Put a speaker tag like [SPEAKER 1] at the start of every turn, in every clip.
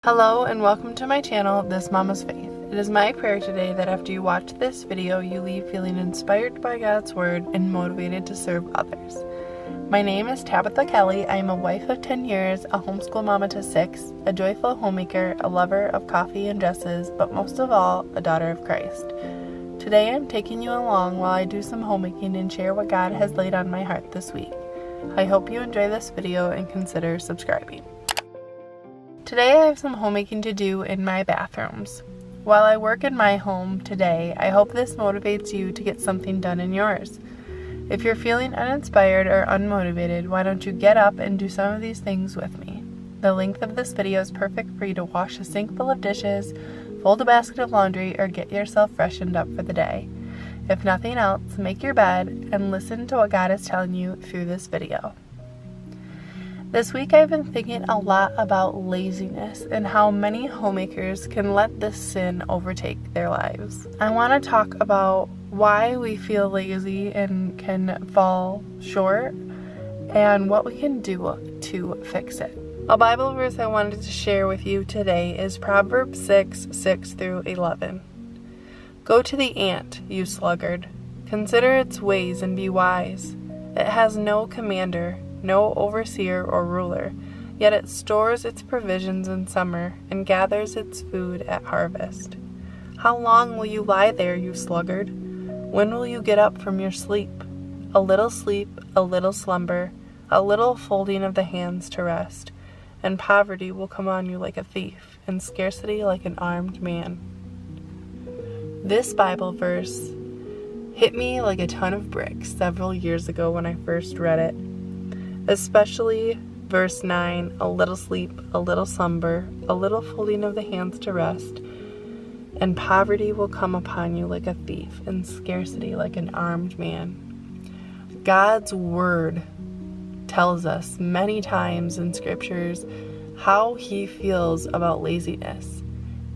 [SPEAKER 1] Hello and welcome to my channel, This Mama's Faith. It is my prayer today that after you watch this video, you leave feeling inspired by God's Word and motivated to serve others. My name is Tabitha Kelly. I am a wife of 10 years, a homeschool mama to 6, a joyful homemaker, a lover of coffee and dresses, but most of all, a daughter of Christ. Today I'm taking you along while I do some homemaking and share what God has laid on my heart this week. I hope you enjoy this video and consider subscribing. Today I have some homemaking to do in my bathrooms. While I work in my home today, I hope this motivates you to get something done in yours. If you're feeling uninspired or unmotivated, why don't you get up and do some of these things with me? The length of this video is perfect for you to wash a sink full of dishes, fold a basket of laundry, or get yourself freshened up for the day. If nothing else, make your bed and listen to what God is telling you through this video. This week I've been thinking a lot about laziness and how many homemakers can let this sin overtake their lives. I want to talk about why we feel lazy and can fall short and what we can do to fix it. A Bible verse I wanted to share with you today is Proverbs 6:6-11. Go to the ant, you sluggard. Consider its ways and be wise. It has no commander, no overseer or ruler, yet it stores its provisions in summer and gathers its food at harvest. How long will you lie there, you sluggard? When will you get up from your sleep? A little slumber, a little folding of the hands to rest, and poverty will come on you like a thief, and scarcity like an armed man. This Bible verse hit me like a ton of bricks several years ago when I first read it. Especially verse 9, a little sleep, a little slumber, a little folding of the hands to rest, and poverty will come upon you like a thief, and scarcity like an armed man. God's word tells us many times in scriptures how he feels about laziness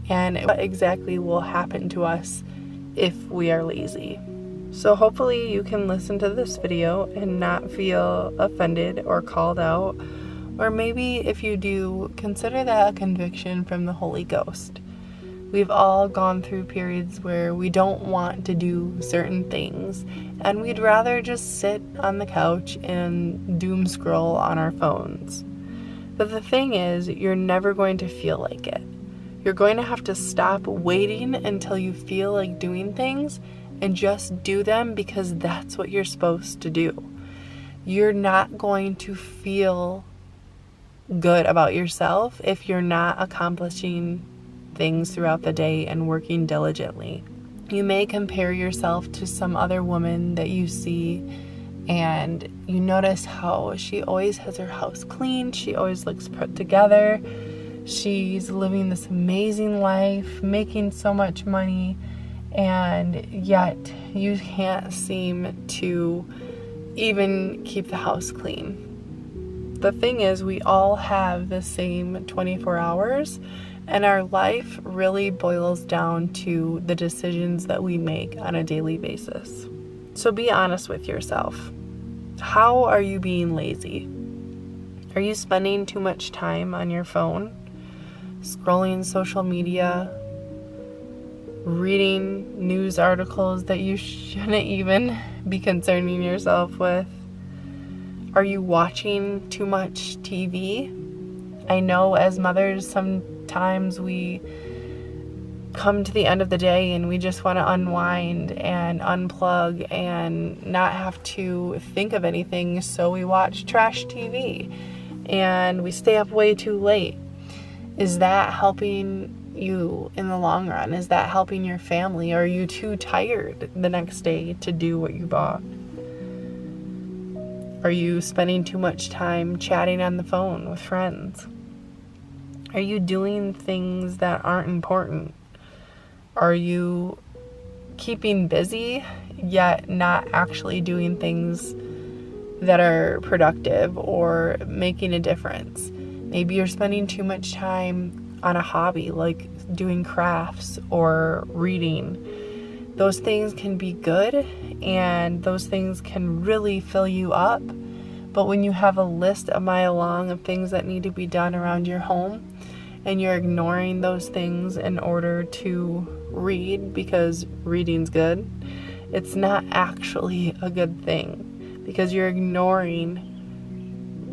[SPEAKER 1] and what exactly will happen to us if we are lazy. So hopefully you can listen to this video and not feel offended or called out. Or maybe if you do, consider that a conviction from the Holy Ghost. We've all gone through periods where we don't want to do certain things and we'd rather just sit on the couch and doom scroll on our phones. But the thing is, you're never going to feel like it. You're going to have to stop waiting until you feel like doing things and just do them because that's what you're supposed to do. You're not going to feel good about yourself if you're not accomplishing things throughout the day and working diligently. You may compare yourself to some other woman that you see and you notice how she always has her house clean, she always looks put together, she's living this amazing life, making so much money, and yet you can't seem to even keep the house clean. The thing is, we all have the same 24 hours, and our life really boils down to the decisions that we make on a daily basis. So be honest with yourself. How are you being lazy? Are you spending too much time on your phone, scrolling social media, reading news articles that you shouldn't even be concerning yourself with? Are you watching too much TV? I know as mothers, sometimes we come to the end of the day and we just want to unwind and unplug and not have to think of anything, so we watch trash TV and we stay up way too late. Is that helping you in the long run? Is that helping your family? Are you too tired the next day to do what you bought? Are you spending too much time chatting on the phone with friends? Are you doing things that aren't important? Are you keeping busy yet not actually doing things that are productive or making a difference? Maybe you're spending too much time on a hobby like doing crafts or reading. Those things can be good and those things can really fill you up. But when you have a list a mile long of things that need to be done around your home, and you're ignoring those things in order to read because reading's good, it's not actually a good thing because you're ignoring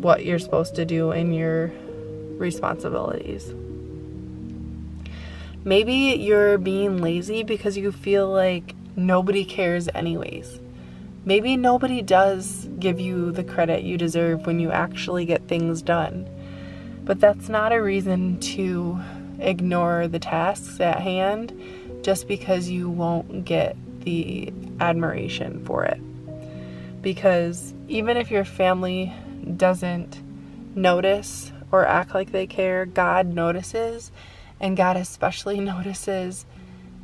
[SPEAKER 1] what you're supposed to do in your responsibilities. Maybe you're being lazy because you feel like nobody cares anyways. Maybe nobody does give you the credit you deserve when you actually get things done. But that's not a reason to ignore the tasks at hand just because you won't get the admiration for it. Because even if your family doesn't notice or act like they care, God notices, and God especially notices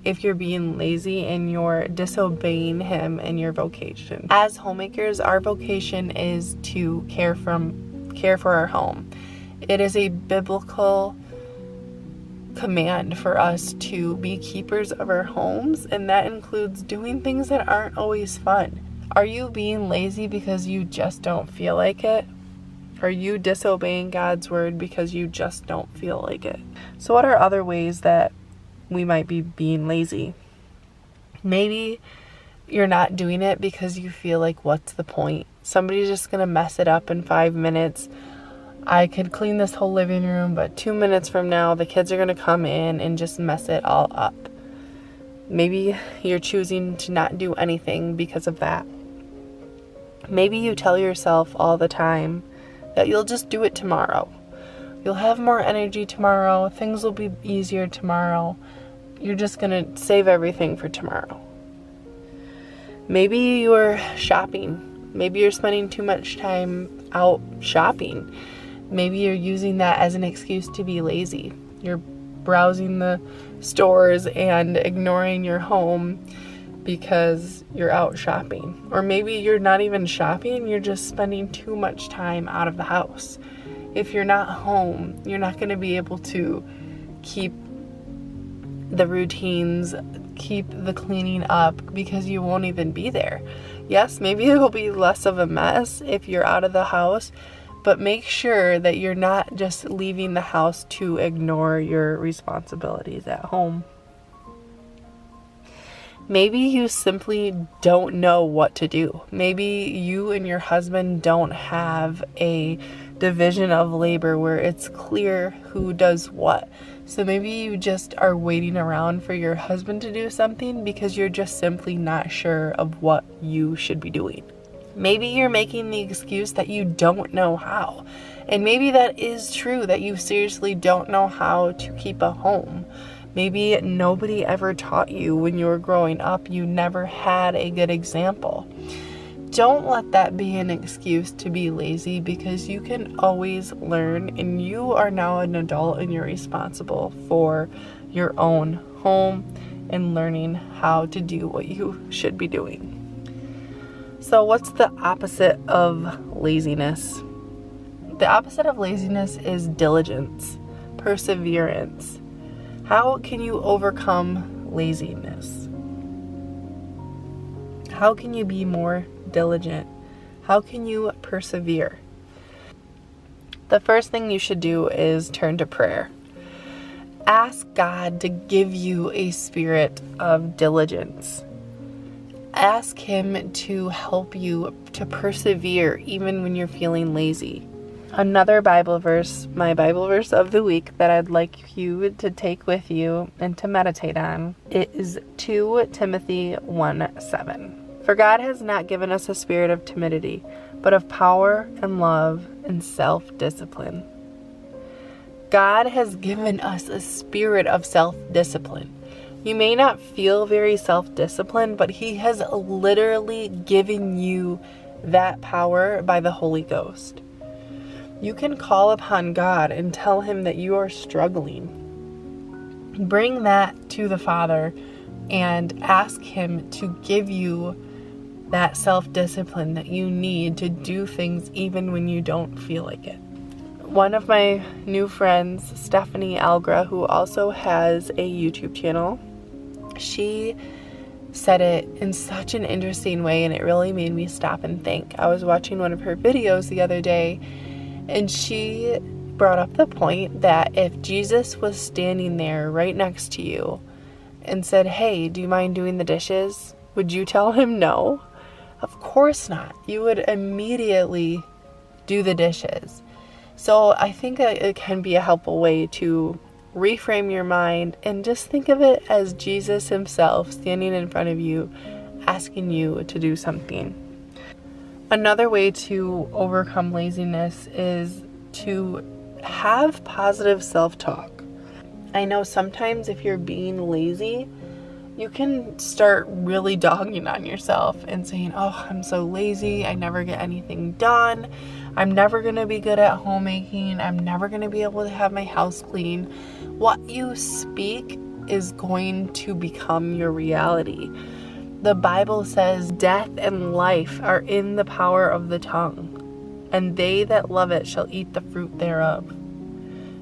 [SPEAKER 1] if you're being lazy and you're disobeying Him in your vocation. As homemakers, our vocation is to care for our home. It is a biblical command for us to be keepers of our homes, and that includes doing things that aren't always fun. Are you being lazy because you just don't feel like it? Are you disobeying God's word because you just don't feel like it? So what are other ways that we might be being lazy? Maybe you're not doing it because you feel like, what's the point? Somebody's just going to mess it up in 5 minutes. I could clean this whole living room, but 2 minutes from now, the kids are going to come in and just mess it all up. Maybe you're choosing to not do anything because of that. Maybe you tell yourself all the time that you'll just do it tomorrow. You'll have more energy tomorrow. Things will be easier tomorrow. You're just going to save everything for tomorrow. Maybe you're shopping. Maybe you're spending too much time out shopping. Maybe you're using that as an excuse to be lazy. You're browsing the stores and ignoring your home because you're out shopping. Or maybe you're not even shopping, you're just spending too much time out of the house. If you're not home, you're not going to be able to keep the routines, keep the cleaning up because you won't even be there. Yes, maybe it'll be less of a mess if you're out of the house, but make sure that you're not just leaving the house to ignore your responsibilities at home. Maybe you simply don't know what to do. Maybe you and your husband don't have a division of labor where it's clear who does what. So maybe you just are waiting around for your husband to do something because you're just simply not sure of what you should be doing. Maybe you're making the excuse that you don't know how. And maybe that is true, that you seriously don't know how to keep a home. Maybe nobody ever taught you when you were growing up. You never had a good example. Don't let that be an excuse to be lazy, because you can always learn, and you are now an adult and you're responsible for your own home and learning how to do what you should be doing. So what's the opposite of laziness? The opposite of laziness is diligence, perseverance. How can you overcome laziness? How can you be more diligent? How can you persevere? The first thing you should do is turn to prayer. Ask God to give you a spirit of diligence. Ask Him to help you to persevere even when you're feeling lazy. Another Bible verse, my Bible verse of the week that I'd like you to take with you and to meditate on, it is 2 Timothy 1:7. For God has not given us a spirit of timidity, but of power and love and self-discipline. God has given us a spirit of self-discipline. You may not feel very self-disciplined, but He has literally given you that power by the Holy Ghost. You can call upon God and tell Him that you are struggling. Bring that to the Father and ask Him to give you that self-discipline that you need to do things even when you don't feel like it. One of my new friends, Stephanie Algra, who also has a YouTube channel, she said it in such an interesting way, and it really made me stop and think. I was watching one of her videos the other day, and she brought up the point that if Jesus was standing there right next to you and said, "Hey, do you mind doing the dishes?" Would you tell him no? Of course not. You would immediately do the dishes. So I think that it can be a helpful way to reframe your mind and just think of it as Jesus himself standing in front of you, asking you to do something. Another way to overcome laziness is to have positive self-talk. I know sometimes if you're being lazy, you can start really dogging on yourself and saying, "Oh, I'm so lazy. I never get anything done. I'm never going to be good at homemaking. I'm never going to be able to have my house clean." What you speak is going to become your reality. The Bible says death and life are in the power of the tongue, and they that love it shall eat the fruit thereof.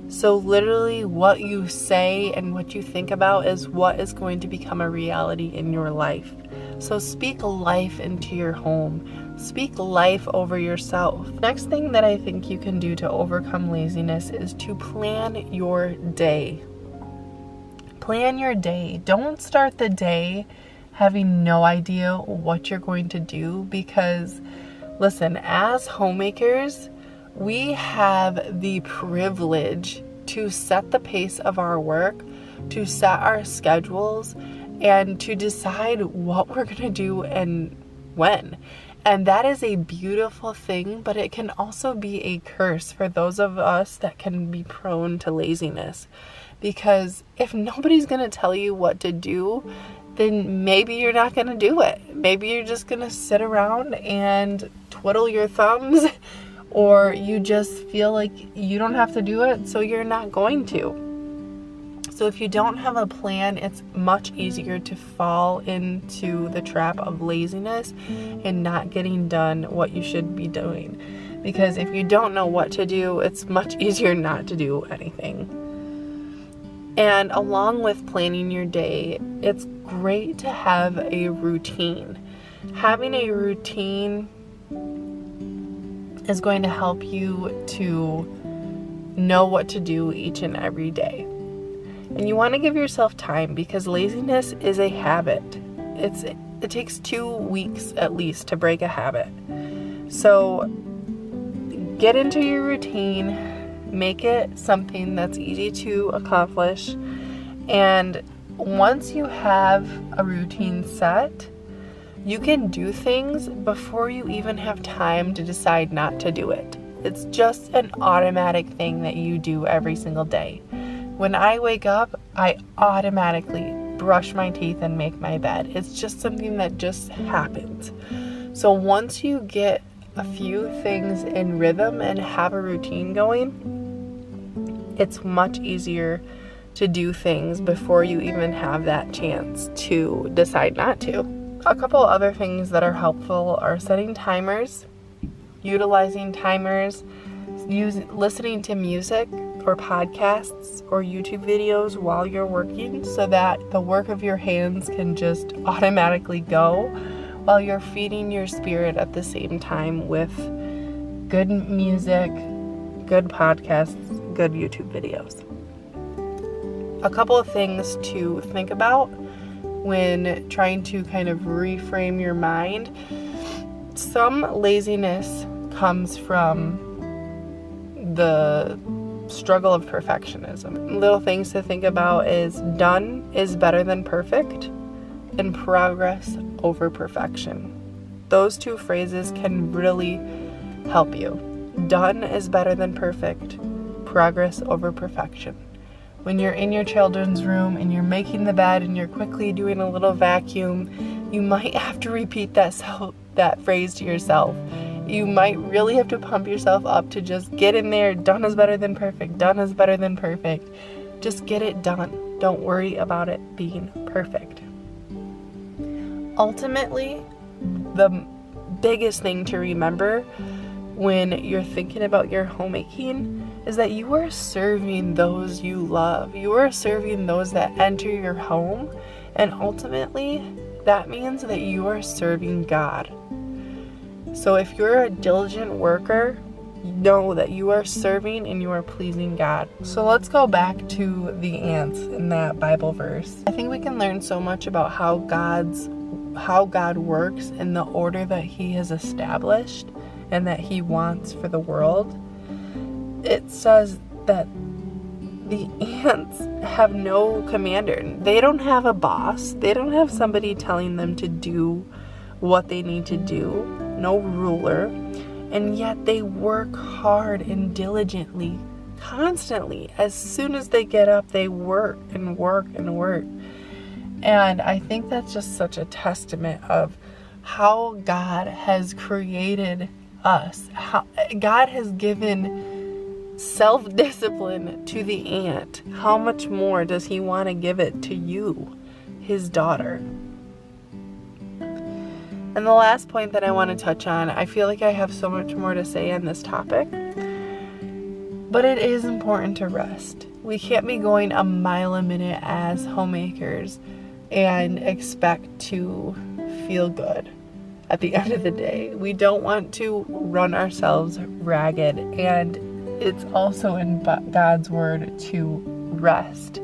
[SPEAKER 1] So literally what you say and what you think about is what is going to become a reality in your life. So speak life into your home. Speak life over yourself. Next thing that I think you can do to overcome laziness is to plan your day. Plan your day. Don't start the day having no idea what you're going to do, because listen, as homemakers, we have the privilege to set the pace of our work, to set our schedules, and to decide what we're going to do and when. And that is a beautiful thing, but it can also be a curse for those of us that can be prone to laziness. Because if nobody's going to tell you what to do, then maybe you're not going to do it. Maybe you're just going to sit around and twiddle your thumbs, or you just feel like you don't have to do it, so you're not going to. So if you don't have a plan, it's much easier to fall into the trap of laziness and not getting done what you should be doing. Because if you don't know what to do, it's much easier not to do anything. And along with planning your day, it's great to have a routine. Having a routine is going to help you to know what to do each and every day. And you want to give yourself time, because laziness is a habit. It takes 2 weeks at least to break a habit. So get into your routine. Make it something that's easy to accomplish. And once you have a routine set, you can do things before you even have time to decide not to do it. It's just an automatic thing that you do every single day. When I wake up, I automatically brush my teeth and make my bed. It's just something that just happens. So once you get a few things in rhythm and have a routine going, it's much easier to do things before you even have that chance to decide not to. A couple other things that are helpful are setting timers, utilizing timers, listening to music or podcasts or YouTube videos while you're working, so that the work of your hands can just automatically go while you're feeding your spirit at the same time with good music, good podcasts, good YouTube videos. A couple of things to think about when trying to kind of reframe your mind. Some laziness comes from the struggle of perfectionism. Little things to think about is done is better than perfect, and progress over perfection. Those two phrases can really help you. Done is better than perfect, progress over perfection. When you're in your children's room and you're making the bed and you're quickly doing a little vacuum, you might have to repeat that phrase to yourself. You might really have to pump yourself up to just get in there. Done is better than perfect. Done is better than perfect. Just get it done. Don't worry about it being perfect. Ultimately, the biggest thing to remember when you're thinking about your homemaking is that you are serving those you love. You are serving those that enter your home, and ultimately that means that you are serving God. So if you're a diligent worker, know that you are serving and you are pleasing God. So let's go back to the ants in that Bible verse. I think we can learn so much about how God works in the order that He has established and that He wants for the world. It says that the ants have no commander. They don't have a boss. They don't have somebody telling them to do what they need to do. No ruler. And yet they work hard and diligently, constantly. As soon as they get up, they work and work and work. And I think that's just such a testament of how God has created us. How God has given self-discipline to the ant. How much more does He want to give it to you, His daughter? And the last point that I want to touch on, I feel like I have so much more to say on this topic, but it is important to rest. We can't be going a mile a minute as homemakers and expect to feel good at the end of the day. We don't want to run ourselves ragged, and it's also in God's word to rest.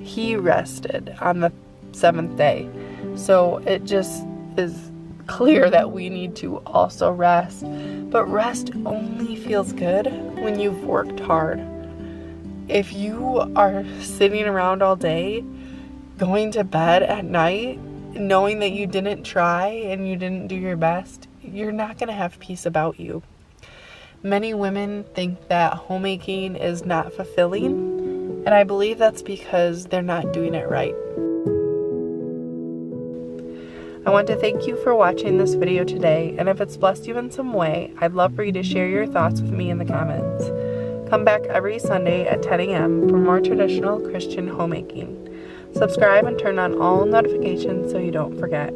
[SPEAKER 1] He rested on the 7th day. So it just is clear that we need to also rest. But rest only feels good when you've worked hard. If you are sitting around all day, going to bed at night, knowing that you didn't try and you didn't do your best, you're not going to have peace about you. Many women think that homemaking is not fulfilling, and I believe that's because they're not doing it right. I want to thank you for watching this video today, and if it's blessed you in some way, I'd love for you to share your thoughts with me in the comments. Come back every Sunday at 10 a.m. for more traditional Christian homemaking. Subscribe and turn on all notifications so you don't forget.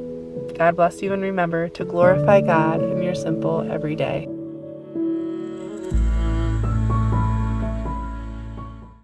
[SPEAKER 1] God bless you, and remember to glorify God in your simple everyday.